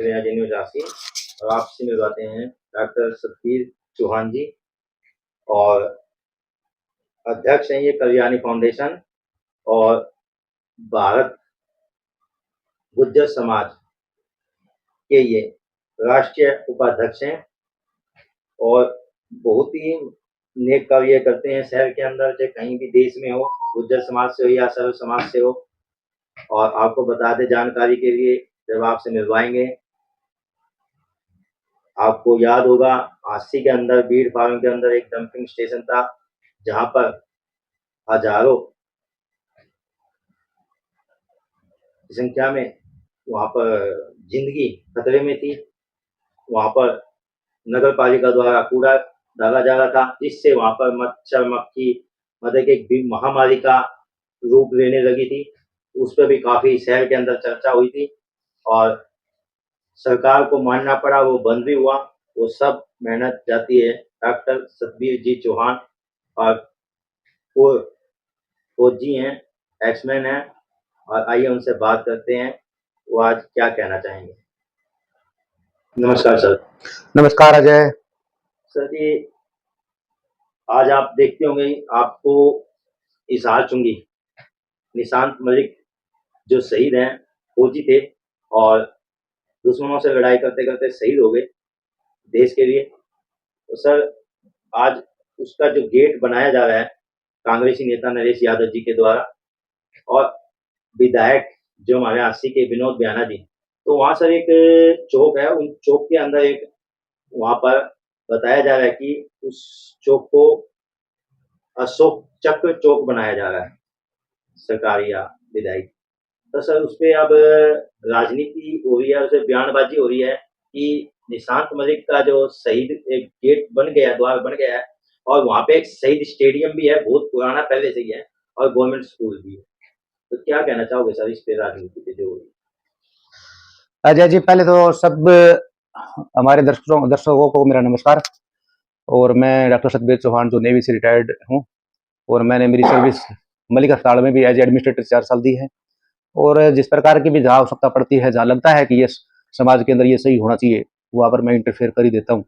रहे हैं अजय न्यूज राशि और आपसे मिलवाते हैं डॉक्टर सतबीर चौहान जी और अध्यक्ष हैं ये कल्याणी फाउंडेशन और भारत गुज्जर समाज के ये राष्ट्रीय उपाध्यक्ष हैं और बहुत ही नेक कार्य करते हैं शहर के अंदर, चाहे कहीं भी देश में हो, गुज्जर समाज से हो या सर्व समाज से हो। और आपको बता दें जानकारी के लिए, जब आपसे मिलवाएंगे आपको याद होगा अस्सी के अंदर बीड़ फार्म के अंदर एक डंपिंग स्टेशन था जहां पर हजारों की संख्या में वहां पर जिंदगी खतरे में थी। वहां पर नगर पालिका द्वारा कूड़ा डाला जा रहा था जिससे वहां पर मच्छर मक्खी मतलब एक महामारी का रूप लेने लगी थी। उस पर भी काफी शहर के अंदर चर्चा हुई थी और सरकार को मानना पड़ा, वो बंद भी हुआ। वो सब मेहनत जाती है डॉक्टर सतबीर जी चौहान और वो फौजी हैं, एक्समैन हैं और आइए उनसे बात करते हैं वो आज क्या कहना चाहेंगे। नमस्कार सर। नमस्कार अजय। सर जी, आज आप देखते होंगे आपको इजहार चुंगी निशांत मलिक जो शहीद हैं, फौजी थे और दुश्मनों से लड़ाई करते करते शहीद हो गए देश के लिए। तो सर आज उसका जो गेट बनाया जा रहा है कांग्रेसी नेता नरेश यादव जी के द्वारा और विधायक जो हमारे अस्सी के विनोद बियाना जी, तो वहाँ सर एक चौक है, उन चौक के अंदर एक वहाँ पर बताया जा रहा है कि उस चौक को अशोक चक्र चौक बनाया जा रहा है सरकारी या विधायक। तो सर उस पर अब राजनीति हो रही है, उसे बयानबाजी हो रही है कि निशांत मलिक का जो शहीद एक गेट बन गया, द्वार बन गया है और वहाँ पे एक शहीद स्टेडियम भी है, बहुत पुराना पहले से ही है और गवर्नमेंट स्कूल भी है। तो क्या कहना चाहोगे सर इस पे राजनीति पे जो हो रही है? अजय जी, पहले तो सब हमारे दर्शकों को मेरा नमस्कार। और मैं डॉक्टर सतबीर चौहान जो नेवी से रिटायर्ड हूँ और मैंने मेरी सर्विस मलिक अस्पताल में भी एज एडमिनिस्ट्रेटर 4 साल दी है। और जिस प्रकार की भी जहाँ आवश्यकता पड़ती है, जहाँ लगता है कि ये समाज के अंदर ये सही होना चाहिए, वहाँ पर मैं इंटरफेयर कर ही देता हूँ।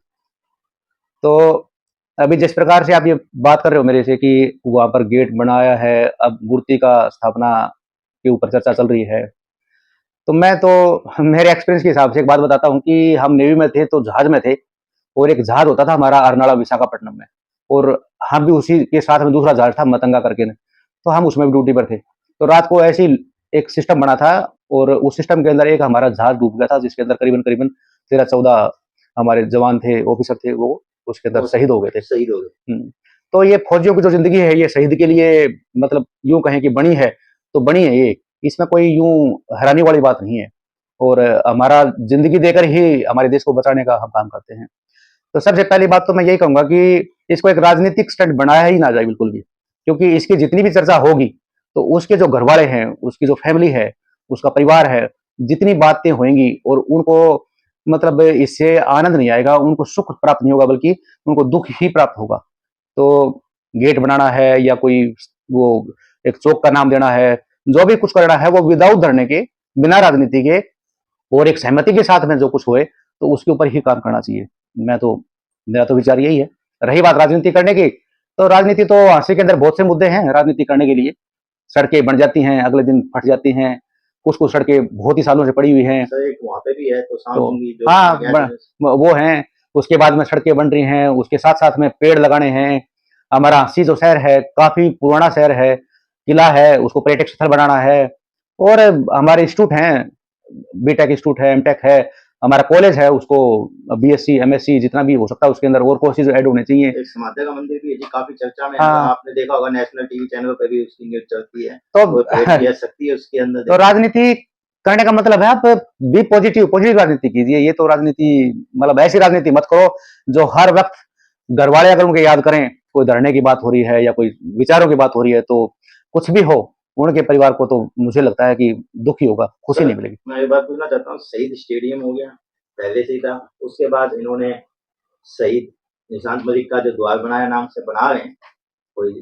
तो अभी जिस प्रकार से आप ये बात कर रहे हो मेरे से कि वहाँ पर गेट बनाया है, अब मूर्ति का स्थापना के ऊपर चर्चा चल रही है, तो मैं तो मेरे एक्सपीरियंस के हिसाब से एक बात बताता हूँ कि हम नेवी में थे तो जहाज में थे और एक जहाज होता था हमारा अरनाड़ा विशाखापट्टनम में, और हम भी उसी के साथ में दूसरा जहाज था मतंगा करके ने, तो हम उसमें भी ड्यूटी पर थे। तो रात को ऐसी एक सिस्टम बना था और उस सिस्टम के अंदर एक हमारा जहाज डूब गया था जिसके अंदर करीबन करीबन 13-14 हमारे जवान थे, ऑफिसर थे, वो उसके अंदर शहीद हो गए थे। शहीद हो गए। तो ये फौजियों की जो जिंदगी है ये शहीद के लिए मतलब यूं कहें कि बनी है तो बनी है ये, इसमें कोई यूं हैरानी वाली बात नहीं है। और हमारा जिंदगी देकर ही हमारे देश को बचाने का हम काम करते हैं। तो सबसे पहली बात तो मैं यही कहूंगा कि इसको एक राजनीतिक स्टंट बनाया ही ना जाए बिल्कुल भी, क्योंकि इसकी जितनी भी चर्चा होगी तो उसके जो घर वाले हैं, उसकी जो फैमिली है, उसका परिवार है, जितनी बातें होंगी और उनको मतलब इससे आनंद नहीं आएगा, उनको सुख प्राप्त नहीं होगा, बल्कि उनको दुख ही प्राप्त होगा। तो गेट बनाना है या कोई वो एक चौक का नाम देना है, जो भी कुछ करना है वो विदाउट धरने के, बिना राजनीति के और एक सहमति के साथ में जो कुछ होए तो उसके ऊपर ही काम करना चाहिए। मैं तो मेरा तो विचार यही है। रही बात राजनीति करने की, तो राजनीति तो हासिल के अंदर बहुत से मुद्दे हैं राजनीति करने के लिए। सड़कें बन जाती हैं, अगले दिन फट जाती हैं, कुछ कुछ सड़कें बहुत ही सालों से पड़ी हुई हैं। सर एक वहाँ पे भी है तो हाँ, वो हैं। उसके बाद में सड़कें बन रही हैं, उसके साथ साथ में पेड़ लगाने हैं। हमारा अस्सी जो शहर है काफी पुराना शहर है, किला है, उसको पर्यटक स्थल बनाना है। और हमारे इंस्टीट्यूट हैं, बीटेक इंस्टीट्यूट है, एमटेक है, हमारा कॉलेज है, उसको बीएससी एमएससी जितना भी हो सकता है उसके अंदर और कोर्सेज ऐड होने चाहिए। एक समाधि का मंदिर भी है जी, काफी चर्चा में है। हाँ, आपने देखा होगा नेशनल टीवी चैनल पर भी उसकी न्यूज चलती है तो शक्ति है उसके अंदर। तो राजनीति करने का मतलब है आप भी पॉजिटिव राजनीति कीजिए। ये तो राजनीति मतलब ऐसी राजनीति मत करो जो हर वक्त घर वाले अगर उनके याद करें, कोई धरने की बात हो रही है या कोई विचारों की बात हो रही है, तो कुछ भी हो उनके परिवार को तो मुझे लगता है कि दुख ही होगा, खुशी नहीं मिलेगी। मैं एक बात पूछना चाहता हूँ, शहीद स्टेडियम हो गया, पहले से ही था, उसके बाद इन्होंने शहीद निशांत मलिक का जो द्वार बनाया नाम से बना रहे हैं कोई।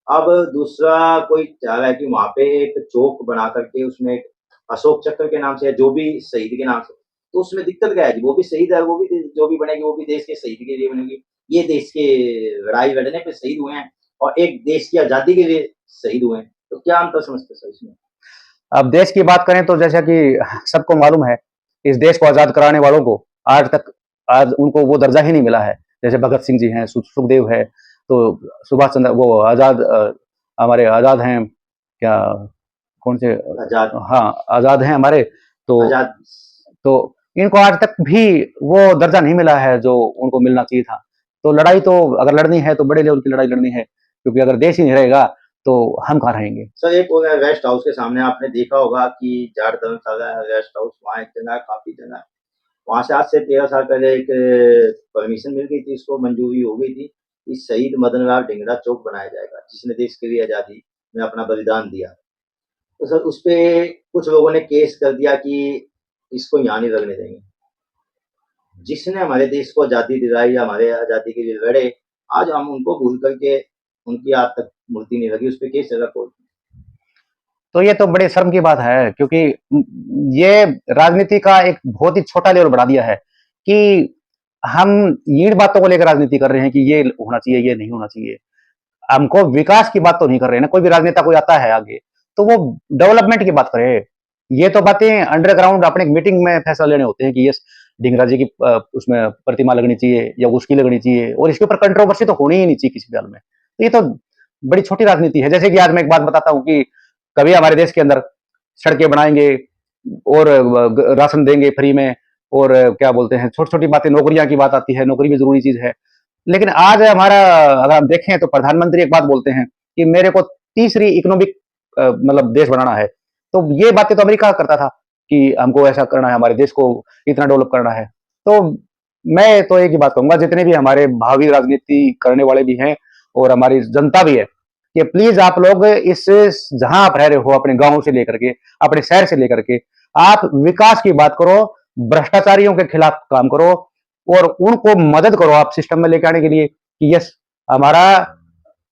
अब दूसरा कोई चाह रहा है कि वहां पे एक चौक बना करके उसमें एक अशोक चक्र के नाम से, जो भी शहीद के नाम से, तो उसमें दिक्कत क्या है जी? वो भी शहीद है, वो भी जो भी बनेगी वो भी देश के शहीद के लिए बनेगी। ये देश के लड़ाई लड़ने पे शहीद हुए हैं और एक देश की आज़ादी के लिए शहीद हुए हैं। तो क्या अंतर समझते हैं सर इसमें? अब देश की बात करें तो जैसा कि सबको मालूम है, इस देश को आज़ाद कराने वालों को आज उनको वो दर्जा ही नहीं मिला है। जैसे भगत सिंह जी हैं, सुखदेव है, तो सुभाष चंद्र वो हमारे आज़ाद हैं, क्या कौन से आज़ाद हाँ, आज़ाद हैं हमारे, तो आज़ाद तो इनको आज तक भी वो दर्जा नहीं मिला है जो उनको मिलना चाहिए था। तो लड़ाई तो अगर लड़नी है तो बड़े लेवल की लड़ाई लड़नी है, क्योंकि अगर देश ही नहीं रहेगा तो हम कहाँ रहेंगे। सर एक वो है रेस्ट हाउस के सामने आपने देखा होगा कि जाट धर्मशाला है, रेस्ट हाउस वहाँ एक जगह है, काफ़ी जगह है। वहाँ से आज से 13 साल पहले एक परमिशन मिल गई थी, इसको मंजूरी हो गई थी कि शहीद मदन लाल ढींगरा चौक बनाया जाएगा, जिसने देश के लिए आज़ादी में अपना बलिदान दिया। तो सर उस पे कुछ लोगों ने केस कर दिया कि इसको यहाँ नहीं लगने देंगे। जिसने हमारे देश को आज़ादी दिलाई, हमारे आज़ादी के लिए लड़े, आज हम उनको भूल करके उनकी आज तक मूर्ति नहीं लगी, उस पे केस चला कोर्ट में। तो ये तो बड़े शर्म की बात है, क्योंकि ये राजनीति का एक बहुत ही छोटा लेवल बढ़ा दिया है कि हम इन बातों को लेकर राजनीति कर रहे हैं कि ये होना चाहिए, ये नहीं होना चाहिए। हमको विकास की बात तो नहीं कर रहे हैं ना। कोई भी राजनेता कोई आता है आगे तो वो डेवलपमेंट की बात करे। ये तो बातें अंडरग्राउंड अपने एक मीटिंग में फैसला लेने होते हैं कि यस ढींगरा जी की उसमें प्रतिमा लगनी चाहिए या उसकी लगनी चाहिए, और इसके ऊपर कंट्रोवर्सी तो होनी ही नहीं चाहिए किसी भी हाल में। तो ये तो बड़ी छोटी राजनीति है। जैसे कि आज मैं एक बात बताता हूँ कि कभी हमारे देश के अंदर सड़कें बनाएंगे और राशन देंगे फ्री में, और क्या बोलते हैं, छोटी छोटी बातें, नौकरियां की बात आती है, नौकरी भी जरूरी चीज है। लेकिन आज हमारा अगर हम देखें तो प्रधानमंत्री एक बात बोलते हैं कि मेरे को तीसरी इकोनॉमिक मतलब देश बनाना है। तो ये बातें तो अमेरिका करता था कि हमको ऐसा करना है, हमारे देश को इतना डेवलप करना है। तो मैं तो एक ही बात कहूंगा, जितने भी हमारे भावी राजनीति करने वाले भी हैं और हमारी जनता भी है, कि प्लीज आप लोग इस जहां आप रह रहे हो, अपने गांव से लेकर के, अपने शहर से लेकर के, आप विकास की बात करो, भ्रष्टाचारियों के खिलाफ काम करो और उनको मदद करो आप सिस्टम में लेके आने के लिए कि यस हमारा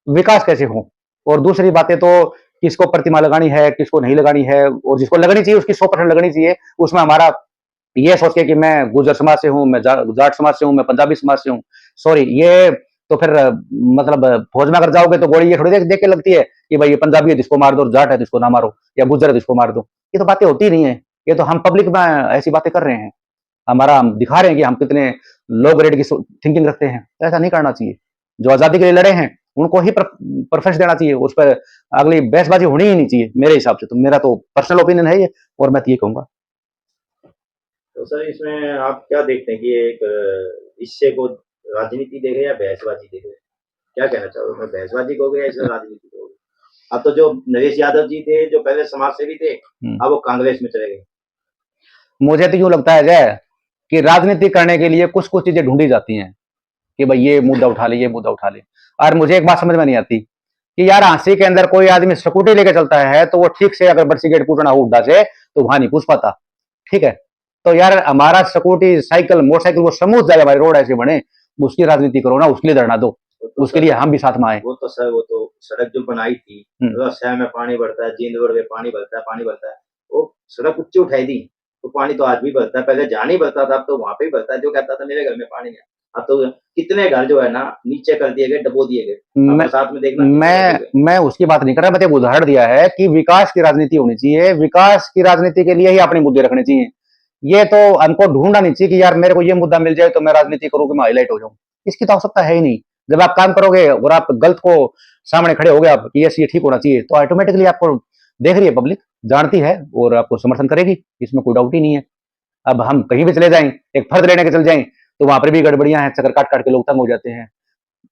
विकास कैसे हो। और दूसरी बातें तो किसको प्रतिमा लगानी है, किसको नहीं लगानी है, और जिसको लगनी चाहिए उसकी 100% लगनी चाहिए। उसमें हमारा ये सोच के कि मैं गुर्जर समाज से हूँ, मैं जाट समाज से हूँ, मैं पंजाबी समाज से हूँ, सॉरी, ये तो फिर मतलब फौज में अगर जाओगे तो गोली ये थोड़ी देख देख के लगती है कि भाई ये पंजाबी है जिसको मार दो, जाट है जिसको ना मारो, या गुर्जर है जिसको मार दो। ये तो बातें होती नहीं है। ये तो हम पब्लिक में ऐसी बातें कर रहे हैं, हमारा हम दिखा रहे हैं कि हम कितने लो ग्रेड की थिंकिंग रखते हैं। तो ऐसा नहीं करना चाहिए। जो आजादी के लिए लड़े हैं उनको ही प्रेफरेंस देना चाहिए, उस पर अगली बहसबाजी होनी ही नहीं चाहिए मेरे हिसाब से। तो मेरा तो पर्सनल ओपिनियन है ये, और मैं तो ये कहूंगा। तो सर इसमें आप क्या देखते हैं कि एक हिस्से को राजनीति देखे या बहसबाजी देखे? क्या कहना चाहोगे? मैं बहसबाजी कहोगे या इसमें राजनीति कहोगे? अब तो जो नरेश यादव जी थे, जो पहले समाज सेवी थे, अब वो कांग्रेस में चले गए। मुझे तो यूं लगता है जय कि राजनीति करने के लिए कुछ कुछ चीजें ढूंढी जाती हैं कि भाई ये मुद्दा उठा ले, ये मुद्दा उठा ले। और मुझे एक बात समझ में नहीं आती कि यार हांसी के अंदर कोई आदमी स्कूटी लेके चलता है तो वो ठीक से अगर बरसी गेट पूछना हो उड्डा से तो वहां नहीं पूछ पाता, ठीक है। तो यार हमारा स्कूटी साइकिल मोटरसाइकिल वो समूथ जाए, हमारे रोड ऐसे बने, उसकी राजनीति करो ना, उसके लिए धरना दो, तो उसके लिए हम भी साथ में आए। वो तो सर वो तो सड़क जो बनाई थी, शहर में पानी बढ़ता है, जींद रोड में पानी बढ़ता है, वो सड़क ऊंची उठाई थी, तो पानी तो आज भी बढ़ता है, पहले जहाँ नहीं बढ़ता था अब तो वहां पे भी बढ़ता है। जो कहता था मेरे घर में पानी है, अब तो कितने घर जो है ना नीचे कर दिए गए, डबो दिए गए। साथ में देखना मैं उसकी बात नहीं कर रहा, मैंने एक उदाहरण दिया है कि विकास की राजनीति होनी चाहिए, विकास की राजनीति के लिए ही अपने मुद्दे रखने चाहिए। ये तो हमको ढूंढना नहीं चाहिए कि यार मेरे को ये मुद्दा मिल जाए तो मैं राजनीति करूं कि मैं हाईलाइट हो जाऊं। इसकी तो आवश्यकता है ही नहीं। जब आप काम करोगे और आप गलत को सामने खड़े हो गए आप कि ये ठीक होना चाहिए, तो ऑटोमेटिकली आपको देख रही है पब्लिक, जानती है और आपको समर्थन करेगी, इसमें कोई डाउट ही नहीं है। अब हम कहीं भी चले जाएं, एक फर्ज लेने के चल जाएं तो वहां पर भी गड़बड़ियां हैं, चक्कर काट काट के लोग तंग हो जाते हैं।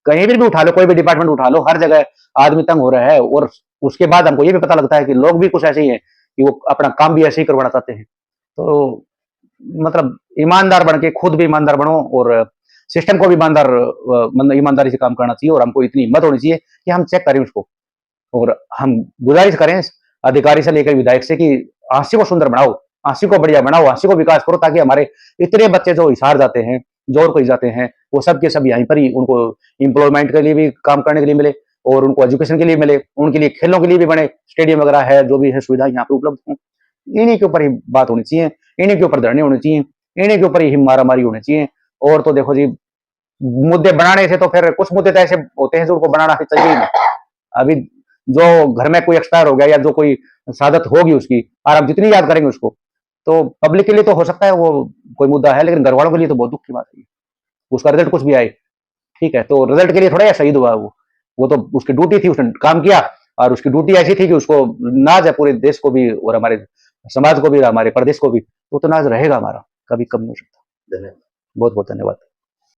कहीं भी उठा लो, कोई भी डिपार्टमेंट उठा लो, हर जगह आदमी तंग हो रहा है। और उसके बाद हमको ये भी पता लगता है कि लोग भी कुछ ऐसे ही हैं कि वो अपना काम भी ऐसे ही करवाना चाहते हैं। तो मतलब ईमानदार बन के खुद भी ईमानदार बनो और सिस्टम को भी मतलब ईमानदारी से काम करना चाहिए। और हमको इतनी हिम्मत होनी चाहिए कि हम चेक करें उसको, और हम गुजारिश करें अधिकारी से लेकर विधायक से कि हांसी को सुंदर बनाओ, हांसी को बढ़िया बनाओ, हांसी को विकास करो, ताकि हमारे इतने बच्चे जो हिसार जाते हैं, जोर को जाते हैं, वो सब के सब यहीं पर ही उनको एम्प्लॉयमेंट के लिए भी काम करने के लिए मिले, और उनको एजुकेशन के लिए मिले, उनके लिए खेलों के लिए भी बने, स्टेडियम वगैरह है, जो भी है सुविधा यहाँ पे उपलब्ध हो। इन्हीं के ऊपर ही बात होनी चाहिए, इन्हीं के ऊपर धरने होने चाहिए। इन्हीं के ऊपर ही मारामारी होनी चाहिए। और तो देखो जी, मुद्दे बनाने से तो फिर कुछ मुद्दे तो ऐसे होते हैं जो उनको बनाना चाहिए ही नहीं। अभी जो घर में कोई एक्सपायर हो गया या जो कोई शहादत होगी उसकी, और आप जितनी याद करेंगे उसको, तो पब्लिक के लिए तो हो सकता है वो कोई मुद्दा है, लेकिन घर वालों के लिए तो बहुत दुख की बात है। उसका रिजल्ट कुछ भी आए, ठीक है, तो रिजल्ट के लिए थोड़ा या शहीद हुआ वो तो उसकी ड्यूटी थी, उसने काम किया, और उसकी ड्यूटी ऐसी थी कि उसको नाज है पूरे देश को भी और हमारे समाज को भी, हमारे प्रदेश को भी, वो तो नाज रहेगा हमारा, कभी कम नहीं हो सकता। धन्यवाद। बहुत बहुत धन्यवाद।